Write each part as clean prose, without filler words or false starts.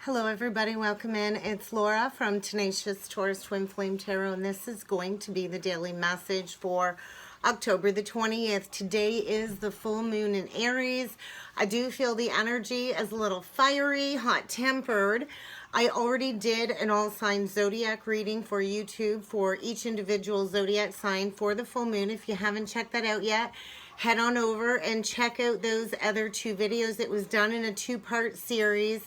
Hello everybody, welcome in. It's Laura from Tenacious Taurus Twin Flame Tarot, and this is going to be the daily message for October the 20th. Today is the full moon in Aries. I do feel the energy is a little fiery, hot-tempered. I already did an all sign zodiac reading for YouTube for each individual zodiac sign for the full moon. If you haven't checked that out yet, head on over and check out those other two videos. It was done in a two-part series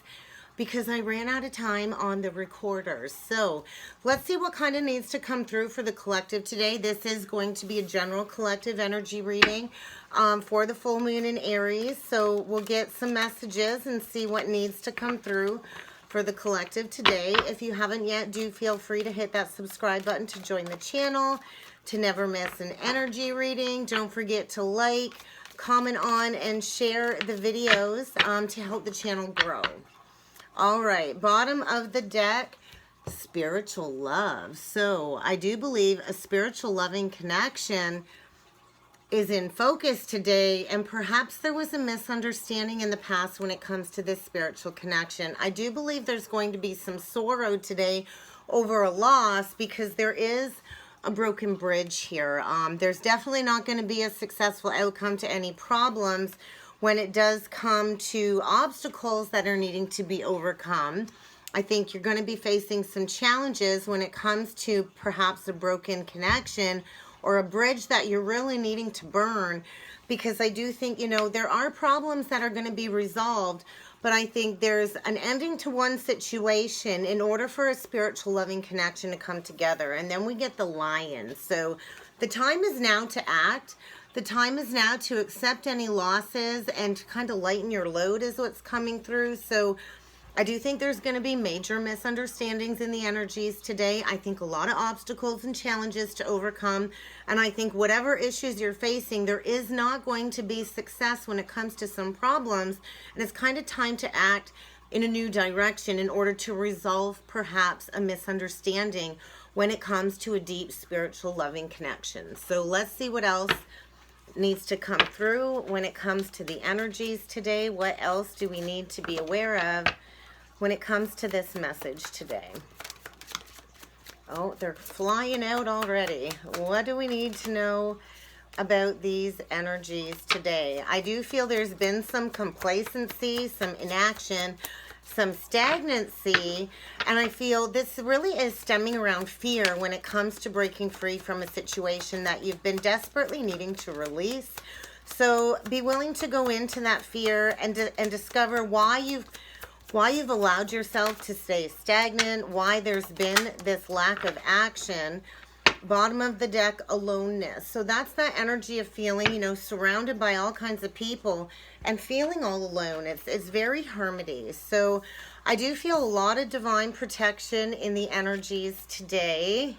because I ran out of time on the recorders. So let's see what kind of needs to come through for the collective today. This is going to be a general collective energy reading for the full moon in Aries. So we'll get some messages and see what needs to come through for the collective today. If you haven't yet, do feel free to hit that subscribe button to join the channel, to never miss an energy reading. Don't forget to like, comment on, and share the videos to help the channel grow. All right, bottom of the deck, spiritual love. So I do believe a spiritual loving connection is in focus today, and perhaps there was a misunderstanding in the past when it comes to this spiritual connection. I do believe there's going to be some sorrow today over a loss because there is a broken bridge here. There's definitely not going to be a successful outcome to any problems when it does come to obstacles that are needing to be overcome. I think you're going to be facing some challenges when it comes to perhaps a broken connection or a bridge that you're really needing to burn, because I do think, there are problems that are going to be resolved, but I think there's an ending to one situation in order for a spiritual loving connection to come together. And then we get the Lion. So the time is now to act. The time is now to accept any losses and to kind of lighten your load is what's coming through. So I do think there's going to be major misunderstandings in the energies today. I think a lot of obstacles and challenges to overcome. And I think whatever issues you're facing, there is not going to be success when it comes to some problems. And it's kind of time to act in a new direction in order to resolve perhaps a misunderstanding when it comes to a deep spiritual loving connection. So let's see what else needs to come through when it comes to the energies today. What else do we need to be aware of when it comes to this message today? Oh, they're flying out already. What do we need to know about these energies today? I do feel there's been some complacency, some inaction, some stagnancy, and I feel this really is stemming around fear when it comes to breaking free from a situation that you've been desperately needing to release. So be willing to go into that fear and discover why you've allowed yourself to stay stagnant, why there's been this lack of action. Bottom of the deck, aloneness. So that's that energy of feeling, surrounded by all kinds of people and feeling all alone. It's very hermity. So I do feel a lot of divine protection in the energies today.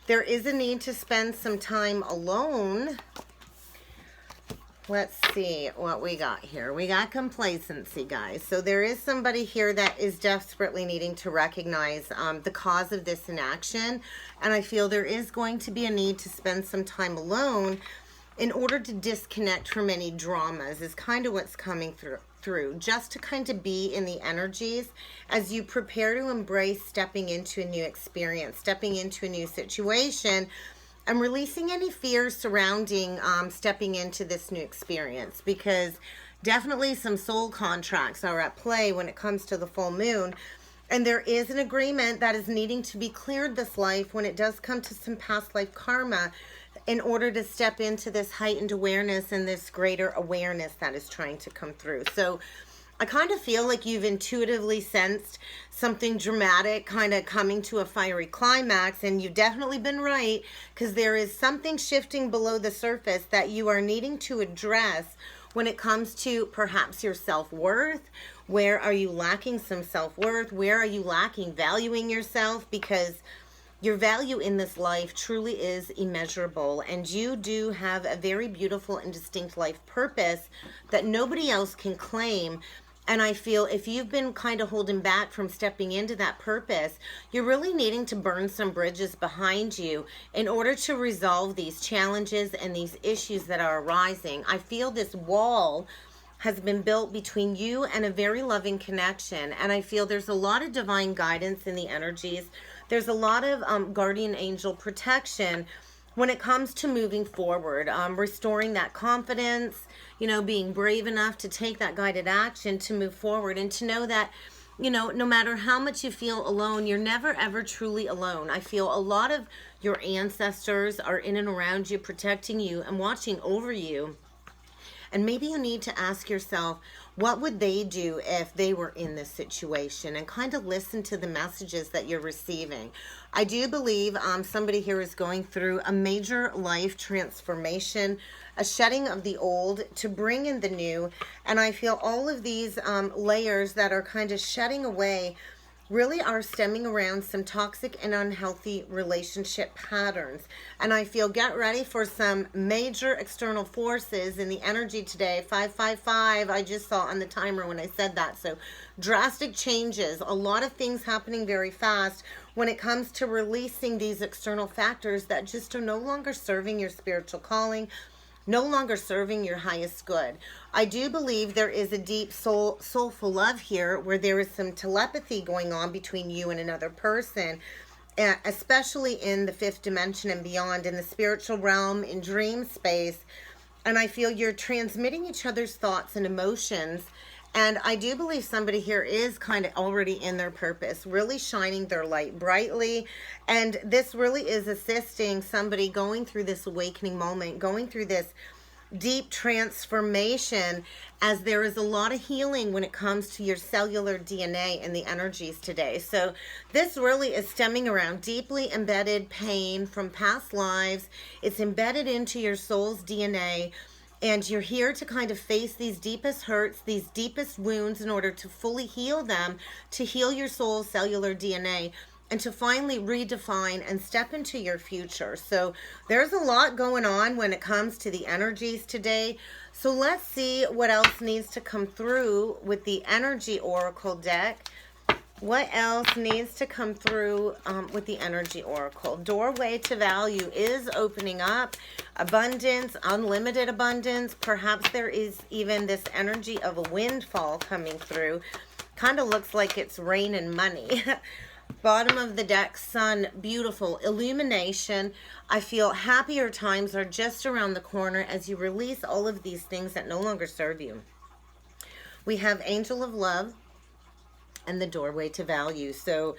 There is a need to spend some time alone. Let's see what we got here. We got complacency, guys. So there is somebody here that is desperately needing to recognize the cause of this inaction. And I feel there is going to be a need to spend some time alone in order to disconnect from any dramas is kind of what's coming through. Just to kind of be in the energies as you prepare to embrace stepping into a new experience, stepping into a new situation, I'm releasing any fears surrounding stepping into this new experience, because definitely some soul contracts are at play when it comes to the full moon. And there is an agreement that is needing to be cleared this life when it does come to some past life karma in order to step into this heightened awareness and this greater awareness that is trying to come through. So I kind of feel like you've intuitively sensed something dramatic kind of coming to a fiery climax, and you've definitely been right, because there is something shifting below the surface that you are needing to address when it comes to perhaps your self-worth. Where are you lacking some self-worth? Where are you lacking valuing yourself? Because your value in this life truly is immeasurable, and you do have a very beautiful and distinct life purpose that nobody else can claim. And I feel if you've been kind of holding back from stepping into that purpose, you're really needing to burn some bridges behind you in order to resolve these challenges and these issues that are arising. I feel this wall has been built between you and a very loving connection. And I feel there's a lot of divine guidance in the energies. There's a lot of guardian angel protection when it comes to moving forward, restoring that confidence, being brave enough to take that guided action to move forward, and to know that, no matter how much you feel alone, you're never ever truly alone. I feel a lot of your ancestors are in and around you, protecting you and watching over you. And maybe you need to ask yourself, what would they do if they were in this situation? And kind of listen to the messages that you're receiving. I do believe somebody here is going through a major life transformation, a shedding of the old to bring in the new. And I feel all of these layers that are kind of shedding away really are stemming around some toxic and unhealthy relationship patterns. And I feel get ready for some major external forces in the energy today. 555, I just saw on the timer when I said that. So drastic changes, a lot of things happening very fast when it comes to releasing these external factors that just are no longer serving your spiritual calling, no longer serving your highest good. I do believe there is a deep soulful love here, where there is some telepathy going on between you and another person, especially in the fifth dimension and beyond, in the spiritual realm, in dream space. And I feel you're transmitting each other's thoughts and emotions. And I do believe somebody here is kind of already in their purpose, really shining their light brightly. And this really is assisting somebody going through this awakening moment, going through this deep transformation, as there is a lot of healing when it comes to your cellular DNA and the energies today. So this really is stemming around deeply embedded pain from past lives. It's embedded into your soul's DNA. And you're here to kind of face these deepest hurts, these deepest wounds, in order to fully heal them, to heal your soul's cellular DNA, and to finally redefine and step into your future. So there's a lot going on when it comes to the energies today. So let's see what else needs to come through with the Energy Oracle deck. What else needs to come through with the Energy Oracle? Doorway to value is opening up. Abundance, unlimited abundance. Perhaps there is even this energy of a windfall coming through. Kind of looks like it's rain and money. Bottom of the deck, sun, beautiful illumination. I feel happier times are just around the corner as you release all of these things that no longer serve you. We have Angel of Love and the doorway to value. So,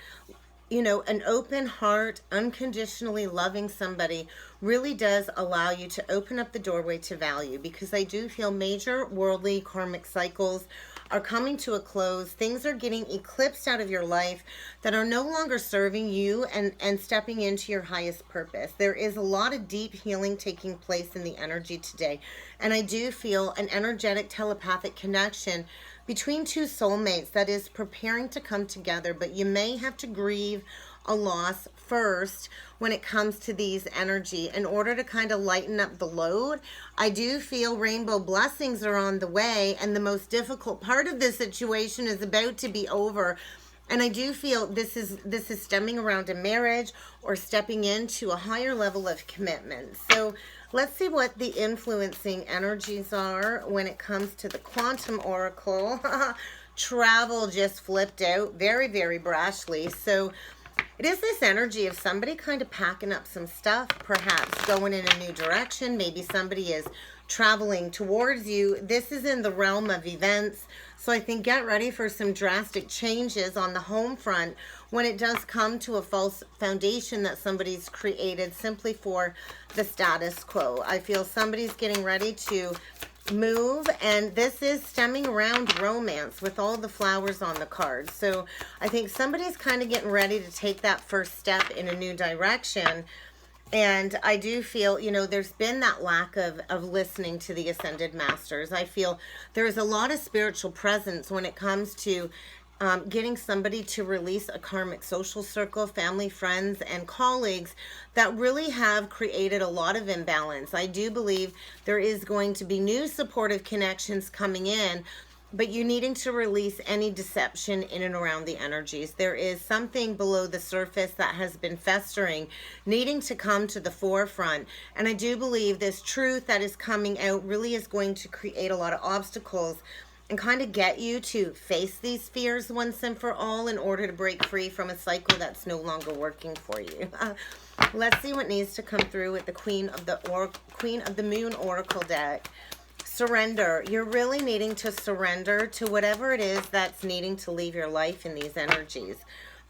an open heart, unconditionally loving somebody really does allow you to open up the doorway to value, because I do feel major worldly karmic cycles are coming to a close. Things are getting eclipsed out of your life that are no longer serving you and stepping into your highest purpose. There is a lot of deep healing taking place in the energy today. And I do feel an energetic telepathic connection between two soulmates that is preparing to come together, but you may have to grieve a loss first when it comes to these energy in order to kind of lighten up the load. I do feel rainbow blessings are on the way, and the most difficult part of this situation is about to be over. And I do feel this is stemming around a marriage or stepping into a higher level of commitment. So let's see what the influencing energies are when it comes to the Quantum Oracle. Travel just flipped out very, very brashly. So it is this energy of somebody kind of packing up some stuff, perhaps going in a new direction. Maybe somebody is traveling towards you. This is in the realm of events. So I think get ready for some drastic changes on the home front when it does come to a false foundation that somebody's created simply for the status quo. I feel somebody's getting ready to move, and this is stemming around romance with all the flowers on the card. So I think somebody's kind of getting ready to take that first step in a new direction. And I do feel, there's been that lack of listening to the Ascended Masters. I feel there's a lot of spiritual presence when it comes to getting somebody to release a karmic social circle, family, friends, and colleagues that really have created a lot of imbalance. I do believe there is going to be new supportive connections coming in, but you needing to release any deception in and around the energies. There is something below the surface that has been festering, needing to come to the forefront. And I do believe this truth that is coming out really is going to create a lot of obstacles and kind of get you to face these fears once and for all in order to break free from a cycle that's no longer working for you. Let's see what needs to come through with the Queen of the Moon Oracle deck. Surrender. You're really needing to surrender to whatever it is that's needing to leave your life in these energies.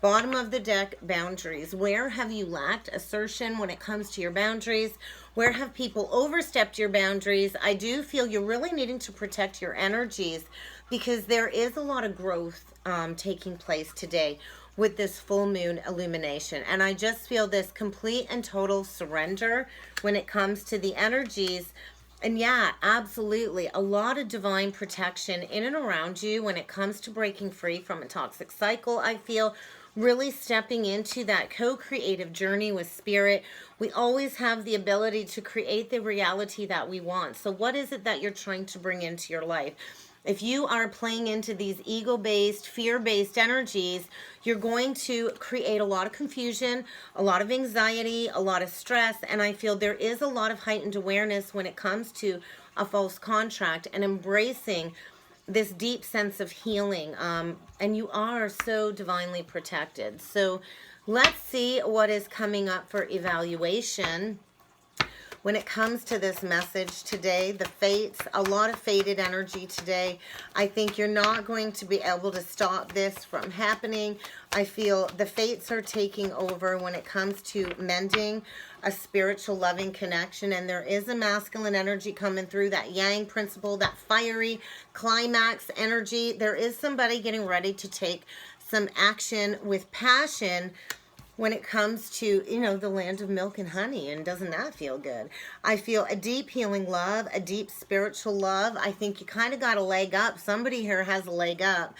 Bottom of the deck, boundaries. Where have you lacked assertion when it comes to your boundaries? Where have people overstepped your boundaries? I do feel you're really needing to protect your energies because there is a lot of growth taking place today with this full moon illumination. And I just feel this complete and total surrender when it comes to the energies. And yeah, absolutely. A lot of divine protection in and around you when it comes to breaking free from a toxic cycle. I feel really stepping into that co-creative journey with spirit. We always have the ability to create the reality that we want. So what is it that you're trying to bring into your life? If you are playing into these ego-based, fear-based energies, you're going to create a lot of confusion, a lot of anxiety, a lot of stress, and I feel there is a lot of heightened awareness when it comes to a false contract and embracing this deep sense of healing, and you are so divinely protected. So let's see what is coming up for evaluation. When it comes to this message today, the fates, a lot of fated energy today. I think you're not going to be able to stop this from happening. I feel the fates are taking over when it comes to mending a spiritual loving connection, and there is a masculine energy coming through, that yang principle, that fiery climax energy. There is somebody getting ready to take some action with passion when it comes to, you know, the land of milk and honey, and doesn't that feel good? I feel a deep healing love, a deep spiritual love. I think you kind of got a leg up. Somebody here has a leg up.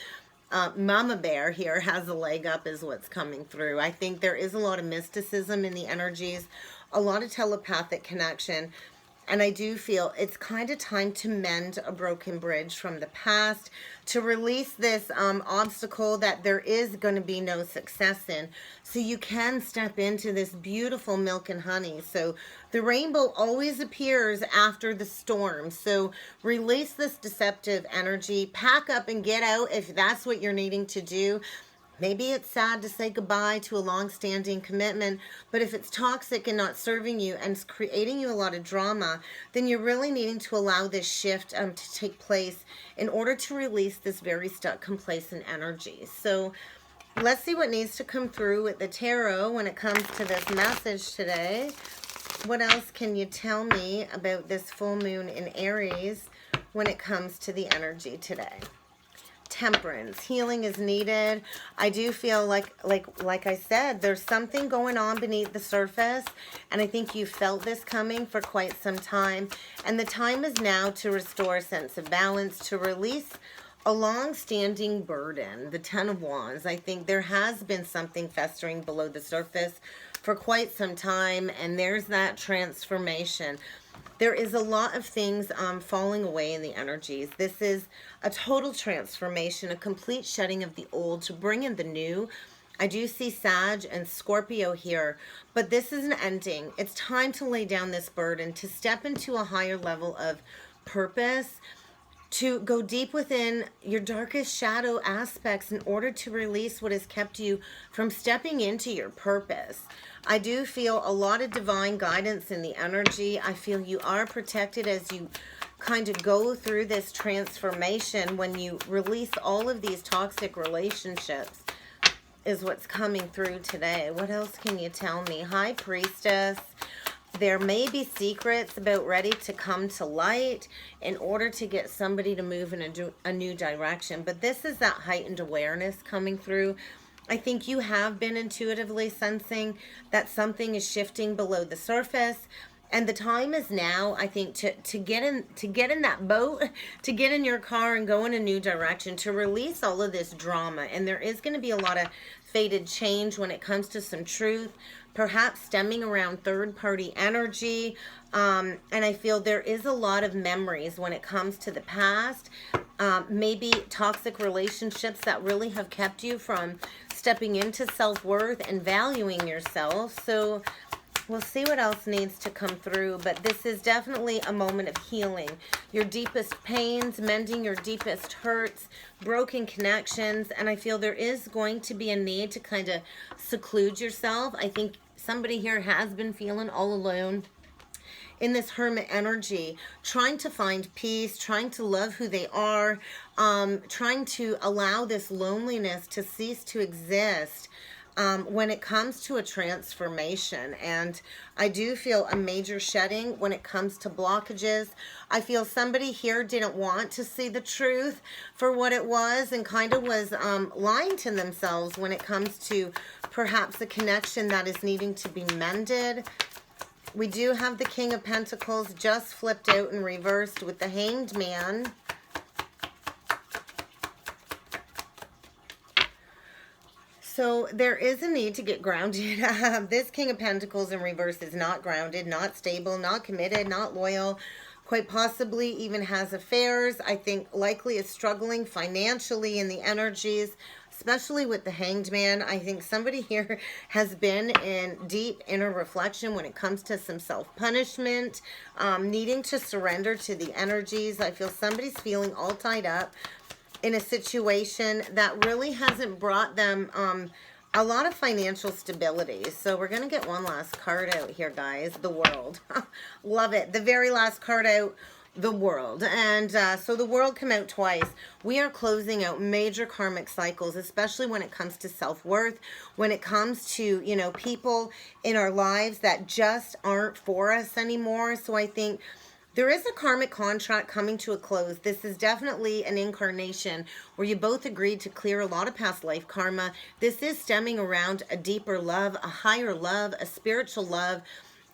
Mama Bear here has a leg up is what's coming through. I think there is a lot of mysticism in the energies, a lot of telepathic connection. And I do feel it's kind of time to mend a broken bridge from the past, to release this obstacle that there is going to be no success in, so you can step into this beautiful milk and honey. So the rainbow always appears after the storm. So release this deceptive energy, pack up and get out if that's what you're needing to do. Maybe it's sad to say goodbye to a long-standing commitment, but if it's toxic and not serving you and it's creating you a lot of drama, then you're really needing to allow this shift to take place in order to release this very stuck, complacent energy. So let's see what needs to come through with the tarot when it comes to this message today. What else can you tell me about this full moon in Aries when it comes to the energy today? Temperance. Healing is needed. I do feel like I said, there's something going on beneath the surface, and I think you felt this coming for quite some time, and the time is now to restore a sense of balance, to release a long-standing burden. The Ten of Wands. I think there has been something festering below the surface for quite some time, and there's that transformation. There is a lot of things falling away in the energies. This is a total transformation, a complete shedding of the old to bring in the new. I do see Sag and Scorpio here, but this is an ending. It's time to lay down this burden, to step into a higher level of purpose, to go deep within your darkest shadow aspects in order to release what has kept you from stepping into your purpose. I do feel a lot of divine guidance in the energy. I feel you are protected as you kind of go through this transformation when you release all of these toxic relationships is what's coming through today. What else can you tell me? High Priestess. There may be secrets about ready to come to light in order to get somebody to move in a new direction. But this is that heightened awareness coming through. I think you have been intuitively sensing that something is shifting below the surface. And the time is now, I think, to get in that boat, to get in your car and go in a new direction, to release all of this drama. And there is going to be a lot of fated change when it comes to some truth, perhaps stemming around third-party energy. And I feel there is a lot of memories when it comes to the past. Maybe toxic relationships that really have kept you from stepping into self-worth and valuing yourself. So we'll see what else needs to come through, but this is definitely a moment of healing. Your deepest pains, mending your deepest hurts, broken connections, and I feel there is going to be a need to kind of seclude yourself. I think somebody here has been feeling all alone in this hermit energy, trying to find peace, trying to love who they are, trying to allow this loneliness to cease to exist. When it comes to a transformation, and I do feel a major shedding when it comes to blockages. I feel somebody here didn't want to see the truth for what it was and kind of was lying to themselves when it comes to perhaps a connection that is needing to be mended. We do have the King of Pentacles just flipped out and reversed with the Hanged Man. So there is a need to get grounded. This King of Pentacles in reverse is not grounded, not stable, not committed, not loyal, quite possibly even has affairs. I think likely is struggling financially in the energies, especially with the Hanged Man. I think somebody here has been in deep inner reflection when it comes to some self-punishment, needing to surrender to the energies. I feel somebody's feeling all tied up in a situation that really hasn't brought them a lot of financial stability. So we're going to get one last card out here, guys. The World. Love it. The very last card out, the World. And so the World come out twice. We are closing out major karmic cycles, especially when it comes to self-worth, when it comes to, you know, people in our lives that just aren't for us anymore. So I think there is a karmic contract coming to a close. This is definitely an incarnation where you both agreed to clear a lot of past life karma. This is stemming around a deeper love, a higher love, a spiritual love.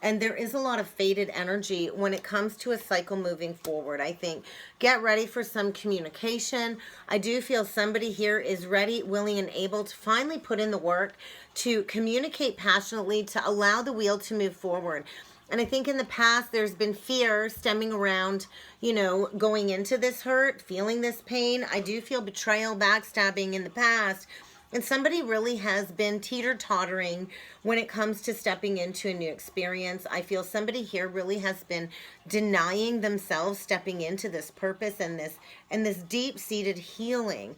And there is a lot of faded energy when it comes to a cycle moving forward. I think get ready for some communication. I do feel somebody here is ready, willing, and able to finally put in the work to communicate passionately, to allow the wheel to move forward. And I think in the past, there's been fear stemming around, you know, going into this hurt, feeling this pain. I do feel betrayal, backstabbing in the past. And somebody really has been teeter-tottering when it comes to stepping into a new experience. I feel somebody here really has been denying themselves stepping into this purpose and this deep-seated healing.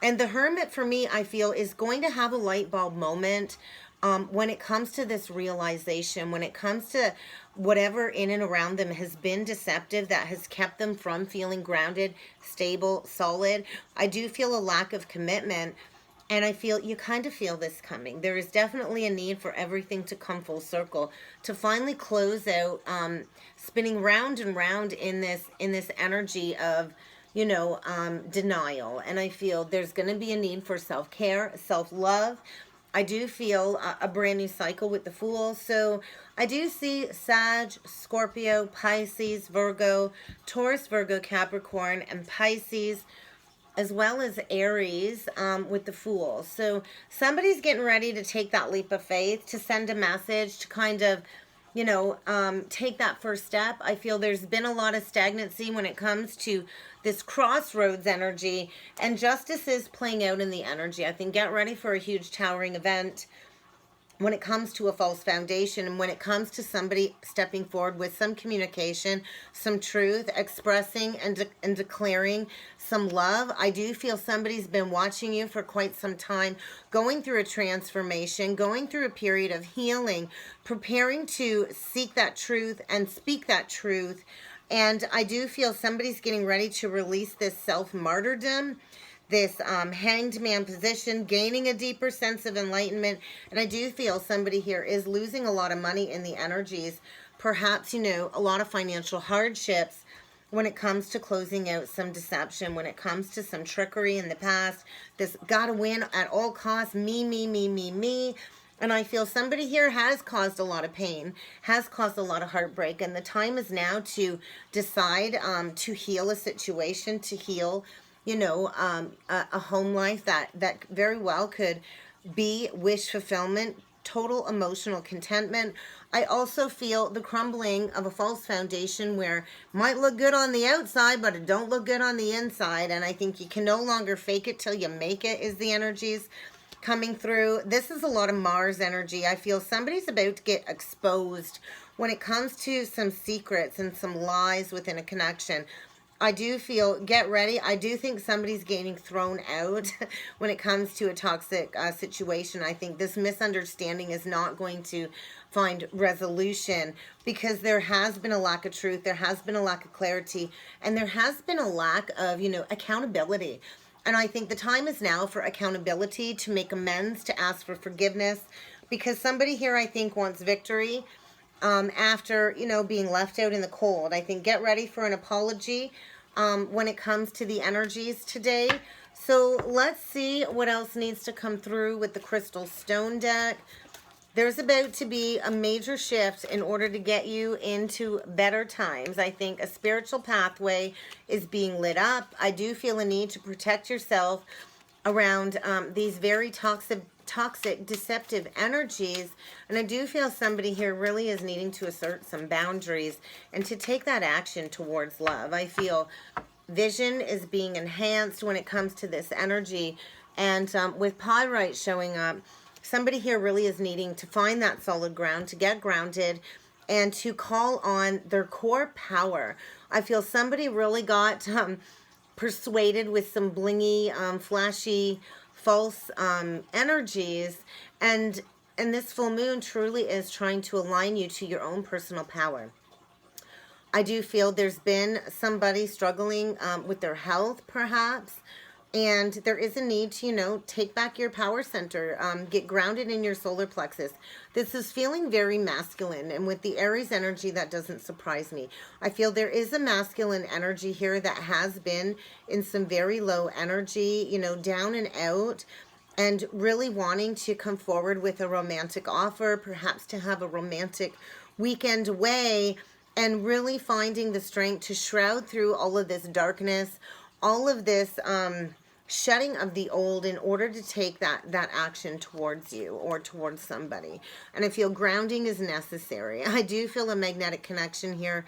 And the Hermit, for me, I feel, is going to have a light bulb moment when it comes to this realization, when it comes to whatever in and around them has been deceptive, that has kept them from feeling grounded, stable, solid. I do feel a lack of commitment, and I feel you kind of feel this coming. There is definitely a need for everything to come full circle, to finally close out, spinning round and round in this energy of, you know, denial. And I feel there's going to be a need for self-care, self-love. I do feel a brand new cycle with the Fool. So I do see Sag, Scorpio, Pisces, Virgo, Taurus, Virgo, Capricorn, and Pisces, as well as Aries with the Fool. So somebody's getting ready to take that leap of faith, to send a message, to kind of, you know, take that first step. I feel there's been a lot of stagnancy when it comes to this crossroads energy, and justice is playing out in the energy. I think get ready for a huge towering event when it comes to a false foundation, and when it comes to somebody stepping forward with some communication, some truth, expressing and declaring some love. I do feel somebody's been watching you for quite some time, going through a transformation, going through a period of healing, preparing to seek that truth and speak that truth. And I do feel somebody's getting ready to release this self-martyrdom, this hanged man position, gaining a deeper sense of enlightenment. And I do feel somebody here is losing a lot of money in the energies, perhaps, you know, a lot of financial hardships when it comes to closing out some deception, when it comes to some trickery in the past, this gotta win at all costs, me, me, me, me, me. And I feel somebody here has caused a lot of pain, has caused a lot of heartbreak, and the time is now to decide to heal a situation, to heal, you know, a home life that very well could be wish fulfillment total emotional contentment. I also feel the crumbling of a false foundation where it might look good on the outside, but it don't look good on the inside. And I think you can no longer fake it till you make it is the energies coming through. This is a lot of Mars energy. I feel somebody's about to get exposed when it comes to some secrets and some lies within a connection. I do feel, get ready, I do think somebody's getting thrown out when it comes to a toxic situation. I think this misunderstanding is not going to find resolution because there has been a lack of truth, there has been a lack of clarity, and there has been a lack of, accountability. And I think the time is now for accountability, to make amends, to ask for forgiveness, because somebody here, I think, wants victory after, being left out in the cold. I think get ready for an apology when it comes to the energies today. So let's see what else needs to come through with the Crystal Stone deck. There's about to be a major shift in order to get you into better times. I think a spiritual pathway is being lit up. I do feel a need to protect yourself around these very toxic, deceptive energies. And I do feel somebody here really is needing to assert some boundaries and to take that action towards love. I feel vision is being enhanced when it comes to this energy. And with Pyrite showing up, somebody here really is needing to find that solid ground, to get grounded, and to call on their core power. I feel somebody really got persuaded with some blingy, flashy, false energies, and this full moon truly is trying to align you to your own personal power. I do feel there's been somebody struggling with their health, perhaps, and there is a need to, take back your power center, get grounded in your solar plexus. This is feeling very masculine, and with the Aries energy, that doesn't surprise me. I feel there is a masculine energy here that has been in some very low energy, down and out, and really wanting to come forward with a romantic offer, perhaps to have a romantic weekend away, and really finding the strength to shroud through all of this darkness, all of this shedding of the old in order to take that action towards you or towards somebody. And I feel grounding is necessary. I do feel a magnetic connection here.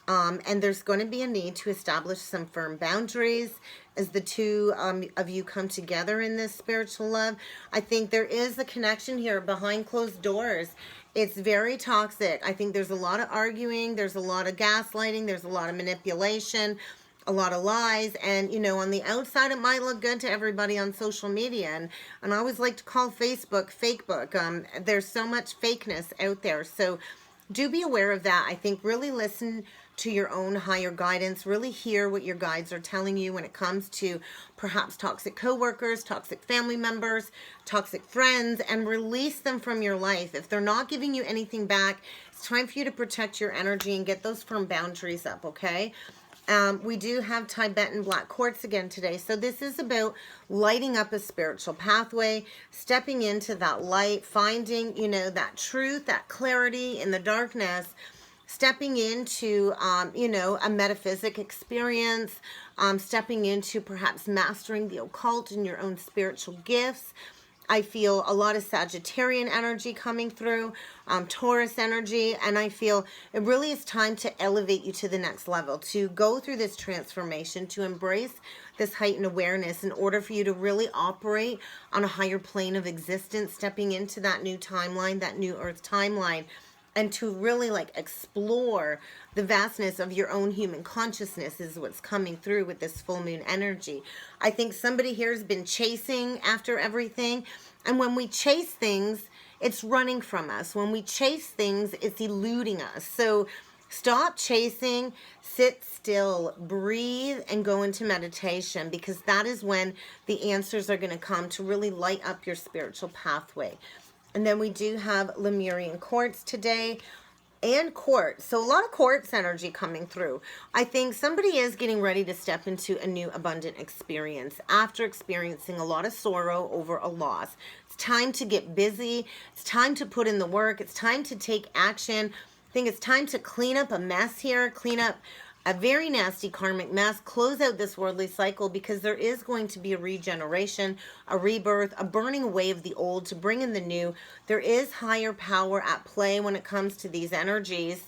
And there's going to be a need to establish some firm boundaries as the two of you come together in this spiritual love. I think there is a connection here behind closed doors. It's very toxic. I think there's a lot of arguing. There's a lot of gaslighting. There's a lot of manipulation, a lot of lies. And, on the outside, it might look good to everybody on social media. And I always like to call Facebook fake book. There's so much fakeness out there. So do be aware of that. I think really listen to your own higher guidance, really hear what your guides are telling you when it comes to perhaps toxic coworkers, toxic family members, toxic friends, and release them from your life. If they're not giving you anything back, it's time for you to protect your energy and get those firm boundaries up, okay? We do have Tibetan black quartz again today. So this is about lighting up a spiritual pathway, stepping into that light, finding, that truth, that clarity in the darkness, stepping into, a metaphysic experience, stepping into perhaps mastering the occult and your own spiritual gifts. I feel a lot of Sagittarian energy coming through, Taurus energy, and I feel it really is time to elevate you to the next level, to go through this transformation, to embrace this heightened awareness in order for you to really operate on a higher plane of existence, stepping into that new timeline, that new Earth timeline, and to really explore the vastness of your own human consciousness is what's coming through with this full moon energy. I think somebody here has been chasing after everything. And when we chase things, it's running from us. When we chase things, it's eluding us. So stop chasing, sit still, breathe, and go into meditation, because that is when the answers are going to come to really light up your spiritual pathway. And then we do have Lemurian quartz today and quartz. So a lot of quartz energy coming through. I think somebody is getting ready to step into a new abundant experience after experiencing a lot of sorrow over a loss. It's time to get busy. It's time to put in the work. It's time to take action. I think it's time to clean up a mess here, clean up a very nasty karmic mess. Close out this worldly cycle, because there is going to be a regeneration, a rebirth, a burning away of the old to bring in the new. There is higher power at play when it comes to these energies.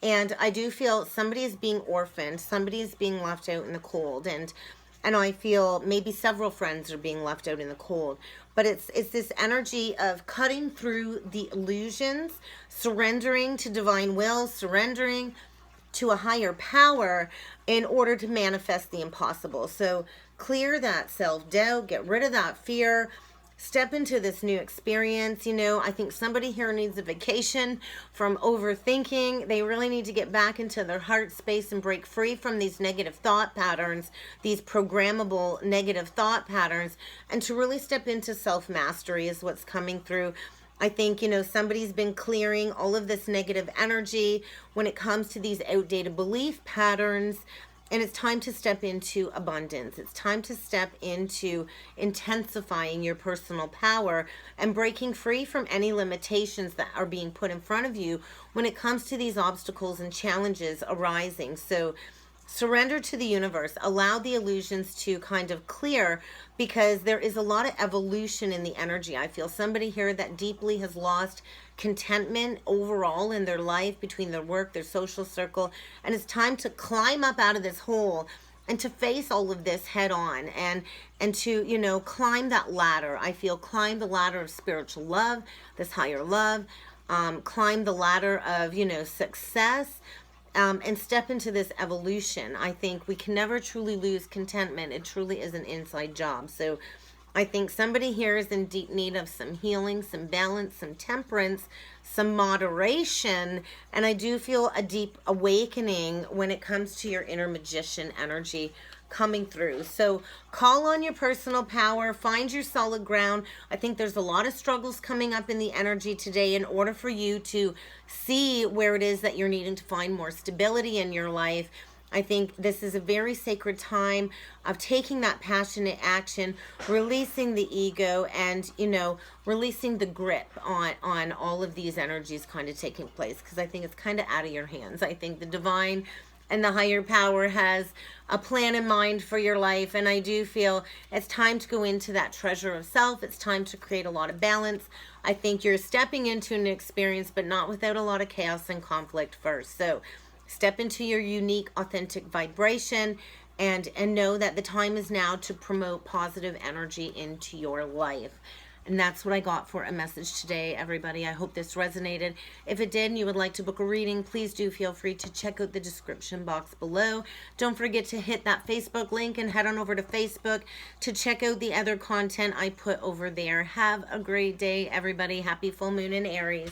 And I do feel somebody is being orphaned. Somebody is being left out in the cold. And I feel maybe several friends are being left out in the cold. But it's this energy of cutting through the illusions, surrendering to divine will, surrendering to a higher power in order to manifest the impossible. So clear that self-doubt, get rid of that fear, step into this new experience. You know, I think somebody here needs a vacation from overthinking. They really need to get back into their heart space and break free from these negative thought patterns, these programmable negative thought patterns, and to really step into self-mastery is what's coming through. I think, you know, somebody's been clearing all of this negative energy when it comes to these outdated belief patterns. And it's time to step into abundance. It's time to step into intensifying your personal power and breaking free from any limitations that are being put in front of you when it comes to these obstacles and challenges arising. So surrender to the universe. Allow the illusions to kind of clear, because there is a lot of evolution in the energy. I feel somebody here that deeply has lost contentment overall in their life, between their work, their social circle, and it's time to climb up out of this hole and to face all of this head on, and to, you know, climb that ladder. I feel climb the ladder of spiritual love, this higher love, climb the ladder of, you know, success, and step into this evolution. I think we can never truly lose contentment. It truly is an inside job. So I think somebody here is in deep need of some healing, some balance, some temperance, some moderation. And I do feel a deep awakening when it comes to your inner magician energy coming through. So call on your personal power, find your solid ground. I think there's a lot of struggles coming up in the energy today in order for you to see where it is that you're needing to find more stability in your life. I think this is a very sacred time of taking that passionate action, releasing the ego, and, you know, releasing the grip on all of these energies kind of taking place, because I think it's kind of out of your hands. I think the divine and the higher power has a plan in mind for your life, and I do feel it's time to go into that treasure of self. It's time to create a lot of balance. I think you're stepping into an experience, but not without a lot of chaos and conflict first. So step into your unique, authentic vibration, and know that the time is now to promote positive energy into your life. And that's what I got for a message today, everybody. I hope this resonated. If it did and you would like to book a reading, please do feel free to check out the description box below. Don't forget to hit that Facebook link and head on over to Facebook to check out the other content I put over there. Have a great day, everybody. Happy full moon in Aries.